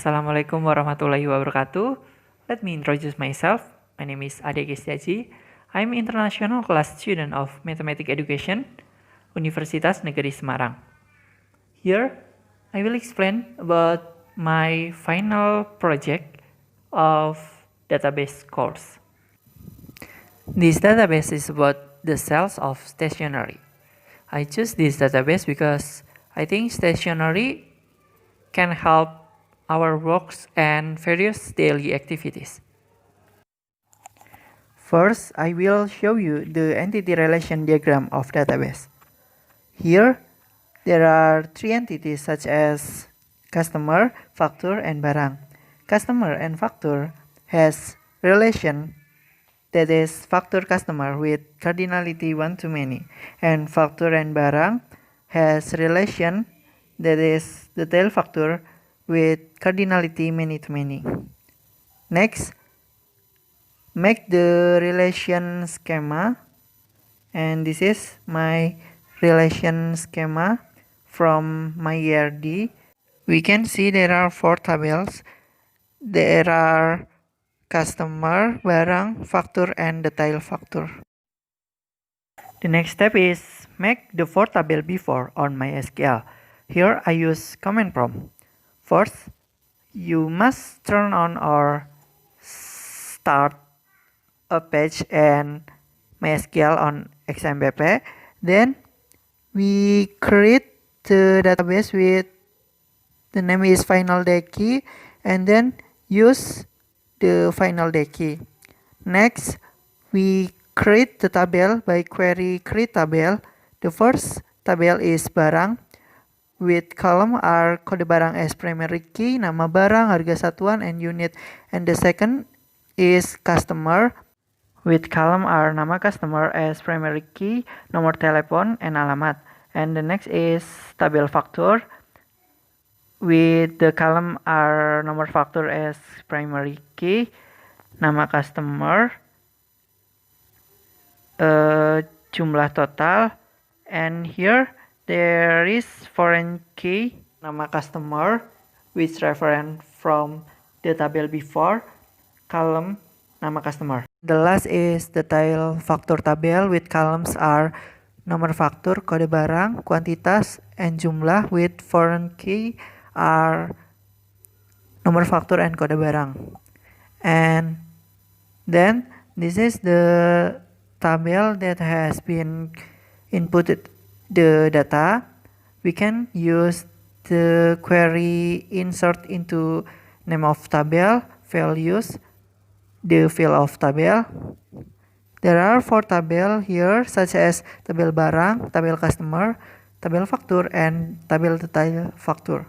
Assalamualaikum warahmatullahi wabarakatuh. Let me introduce myself. My name is Ade Gestiaji. I'm international class student of Mathematics Education, Universitas Negeri Semarang. Here, I will explain about my final project of database course. This database is about the cells of stationery. I choose this database because I think stationery can help our works and various daily activities. First, I will show you the entity relation diagram of database. Here, there are three entities such as customer, factor, and barang. Customer and factor has relation, that is factor customer with cardinality 1 to many, and factor and barang has relation, that is the tail factor with cardinality many to many. Next, make the relation schema, and this is my relation schema from my ERD. We can see there are 4 tables. There are customer, barang, factor, and the tail factor. The next step is make the 4 table before on MySQL. Here I use command prompt. First, you must turn on or start a page and MySQL on XMPP. Then we create the database with the name is finalDeki, and then use the finalDeki. Next, we create the table by query create table. The first table is barang, with column are kode barang as primary key, nama barang, harga satuan, and unit. And the second is customer, with column are nama customer as primary key, nomor telepon, and alamat. And the next is tabel factor, with the column are nomor factor as primary key, nama customer, jumlah total, and here there is foreign key, nama customer, which reference from the table before, column, nama customer. The last is the tail factor table, with columns are nomor faktur, kode barang, kuantitas, and jumlah, with foreign key are nomor faktur and kode barang. And then this is the table that has been inputted the data. We can use the query insert into name of table, values, the field of table. There are 4 tables here, such as tabel barang, tabel customer, tabel faktur, and tabel detail faktur.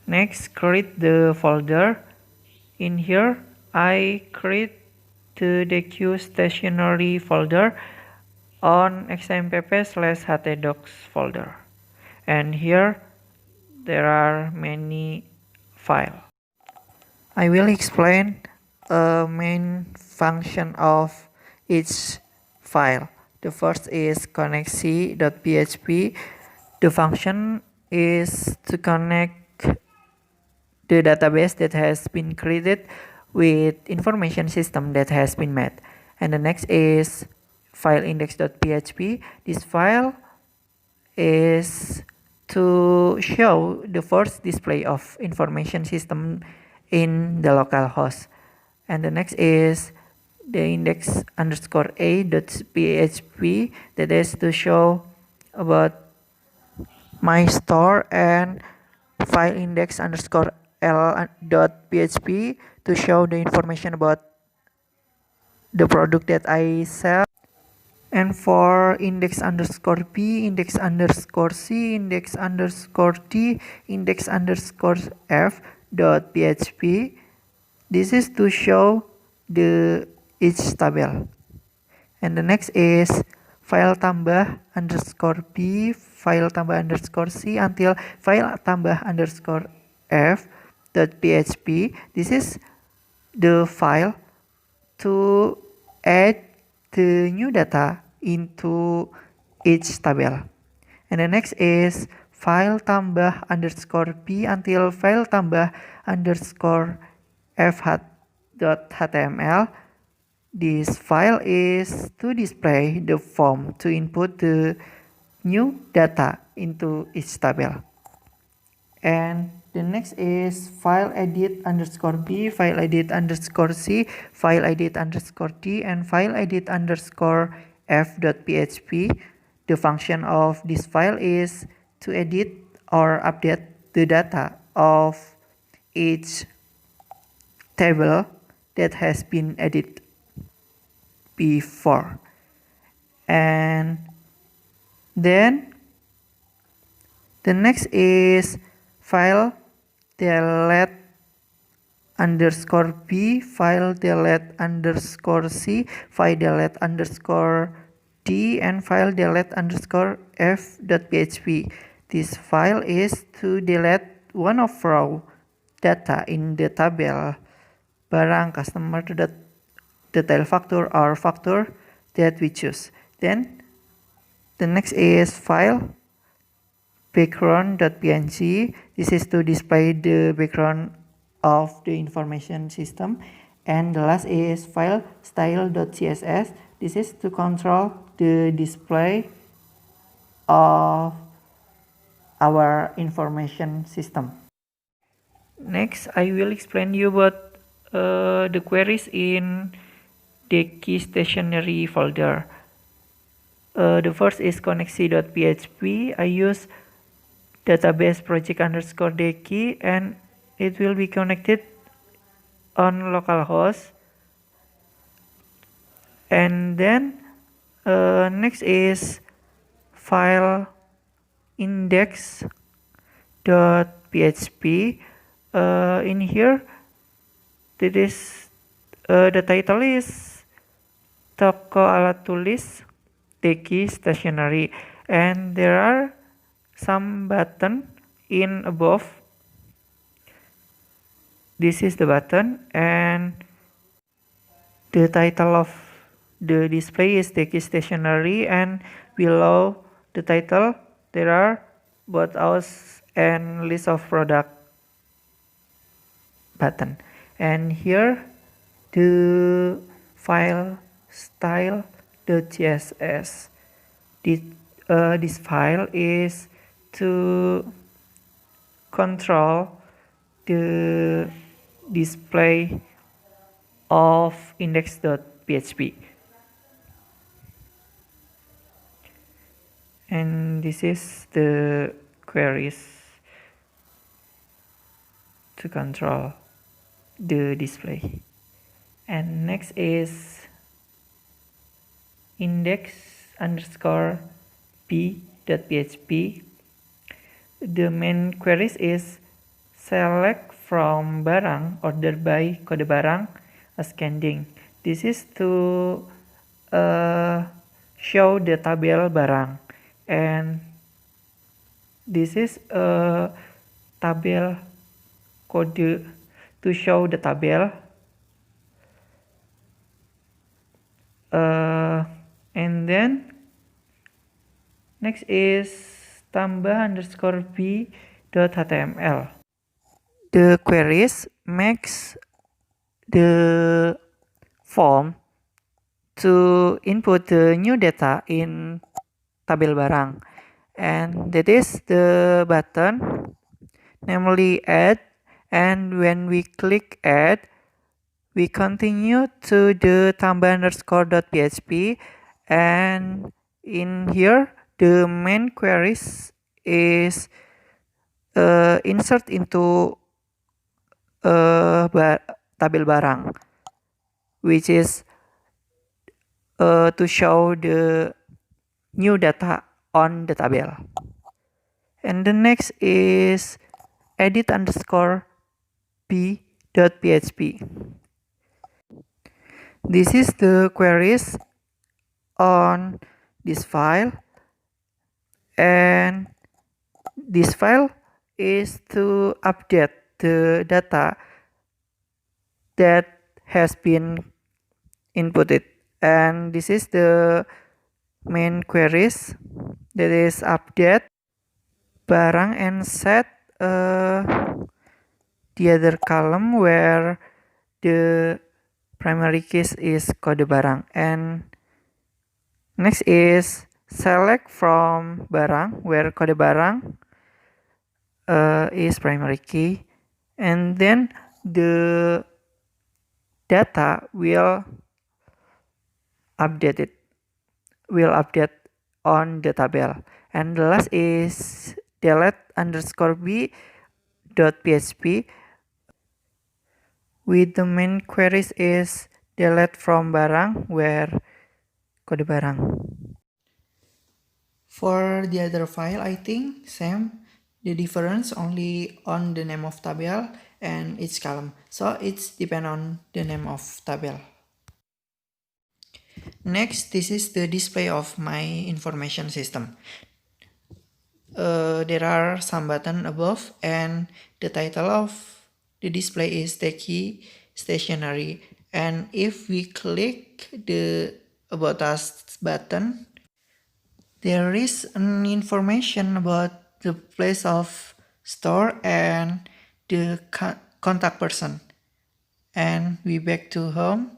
Next, create the folder. In here, I create the DQ stationery folder on xmpp/htdocs folder. And here, there are many files. I will explain a main function of each file. The first is connect_c.php. The function is to connect the database that has been created with information system that has been made. And the next is file_index.php. This file is to show the first display of information system in the local host. And the next is the index_a.php, that is to show about my store, and file index_l.php to show the information about the product that I sell. And for index_p, index_c, index_d, index_f.php, this is to show the each table. And the next is file_tambah_b, file_tambah_c until file_tambah_f.php. This is the file to add the new data into each table. And the next is file tambah underscore b until file tambah underscore f.html. This file is to display the form to input the new data into each table. And the next is file edit underscore b, file edit underscore c, file edit underscore d, and file edit underscore f.php. The function of this file is to edit or update the data of each table that has been edited before. And then the next is file delete underscore b, file delete underscore c, file delete underscore d, and file delete underscore f.php. This file is to delete one of row data in the table barang, customer, detail factor, or factor that we choose. Then the next is file background.png. This is to display the background of the information system. And the last is file style.css. This is to control the display of our information system. Next, I will explain you about the queries in the key stationery folder. The first is connexi.php. I use database project underscore deki, and it will be connected on localhost. And then next is file index.php. In here, the title is toko alat tulis deki stationery, and there are some button in above. This is the button, and the title of the display is deki stationery, and below the title there are about us and list of product button. And here the file style.css. This file is to control the display of index.php. And this is the queries to control the display. And next is index underscore p.php. The main queries is select from barang ordered by kode barang ascending. This is to show the tabel barang, and this is a tabel code to show the tabel. And then next is tambah underscore b.html. The queries makes the form to input the new data in tabel barang, and that is the button, namely add. And when we click add, we continue to the tambah underscore.php, and in here the main queries is insert into tabel barang, which is to show the new data on the table. And the next is edit underscore b.php. This is the queries on this file, and this file is to update the data that has been inputted. And this is the main queries, that is update barang and set the other column where the primary keys is kode barang. And next is select from barang where kode barang is primary key, and then the data will update on the table. And the last is delete underscore b dot php with the main queries is delete from barang where kode barang. For the other file, I think same. The difference only on the name of table and each column. So it's depend on the name of table. Next, this is the display of my information system. There are some buttons above, and the title of the display is Techie Stationery. And if we click the About Us button, there is an information about the place of store and the contact person. And we back to home.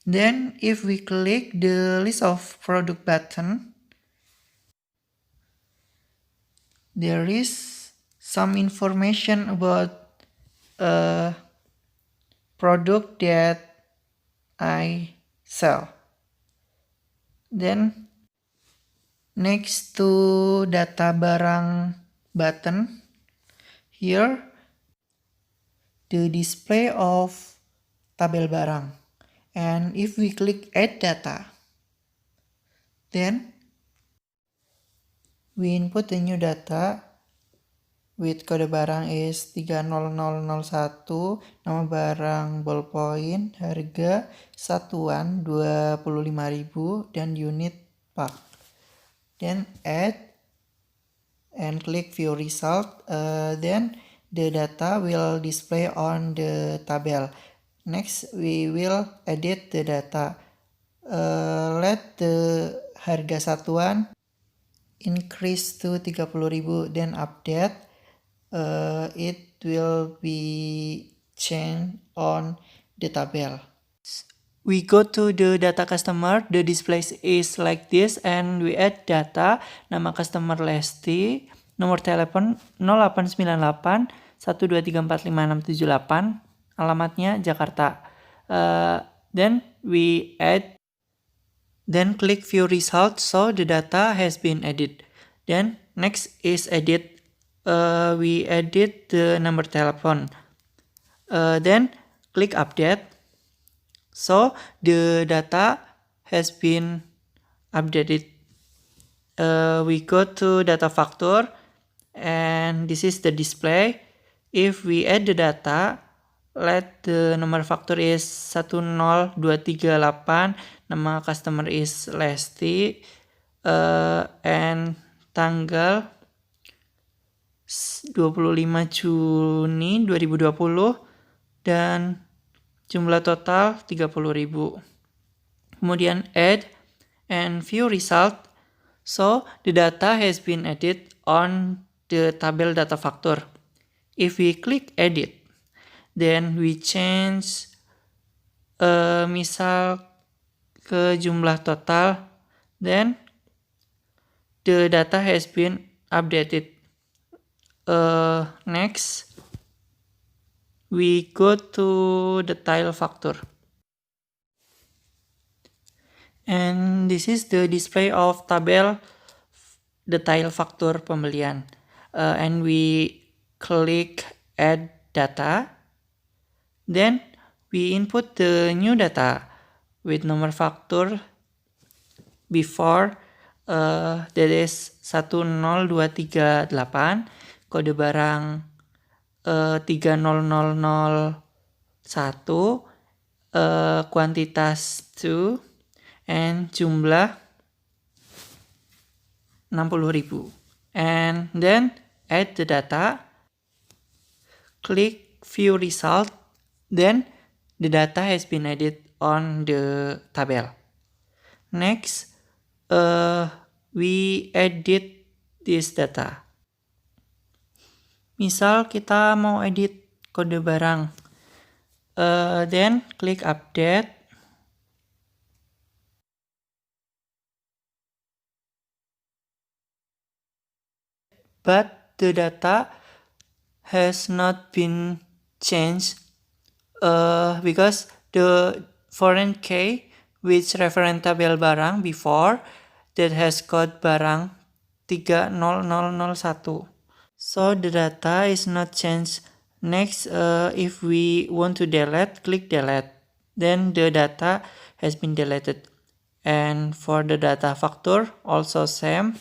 Then if we click the list of product button, there is some information about a product that I sell. Then next to data barang button, here the display of tabel barang. And if we click add data, then we input the new data with kode barang is 30001, nama barang ballpoint, harga satuan 25.000 dan unit pak. Then add and click view result, then the data will display on the table. Next we will edit the data. Let the harga satuan increase to 30.000, then update. It will be changed on the table. We go to the data customer, the display is like this, and we add data, nama customer Lesti, nomor telepon 0898 1234568, alamatnya Jakarta. Then we add, then click view result, so the data has been added. Then next is edit, we edit the number telephone. Then click update. So the data has been updated. We go to data factor, and this is the display. If we add the data, let the number factor is 10238, nama customer is Lesti, and tanggal 25 Juni 2020, dan jumlah total 30.000. Kemudian add and view result. So the data has been added on the table data factor. If we click edit, then we change misal ke jumlah total, then the data has been updated. Next we go to the tile factor, and this is the display of tabel the tile factor pembelian, and we click add data, then we input the new data with number factor before, that is 10238, kode barang 30001, kuantitas 2, and jumlah 60.000. And then add the data, click view result, then the data has been added on the table. Next, we edit this data. Misal kita mau edit kode barang. Then klik update. But the data has not been changed because the foreign key which reference tabel barang before that has code barang 30001. So the data is not changed. Next, if we want to delete, click delete. Then the data has been deleted. And for the data factor, also same.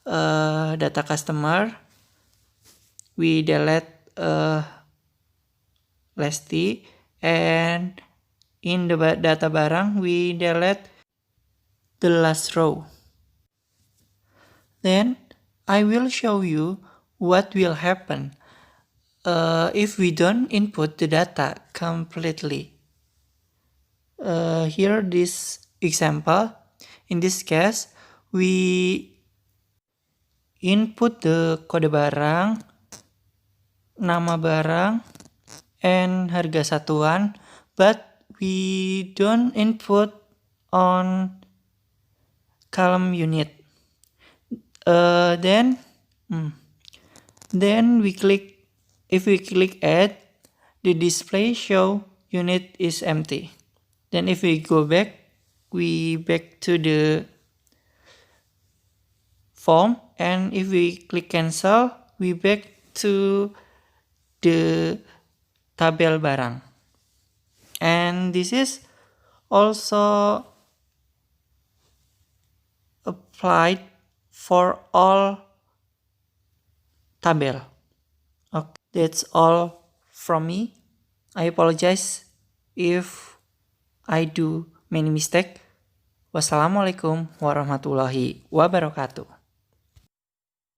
Data customer, we delete Lesti, and in the data barang, we delete the last row. Then I will show you what will happen if we don't input the data completely. Here this example. In this case, we input the kode barang, nama barang, and harga satuan, but we don't input on column unit. Then we click, if we click add, the display show unit is empty. Then if we go back, we back to the form, and if we click cancel, we back to the tabel barang. And this is also applied for all tabel. Okay, that's all from me. I apologize if I do many mistake. Wassalamualaikum warahmatullahi wabarakatuh.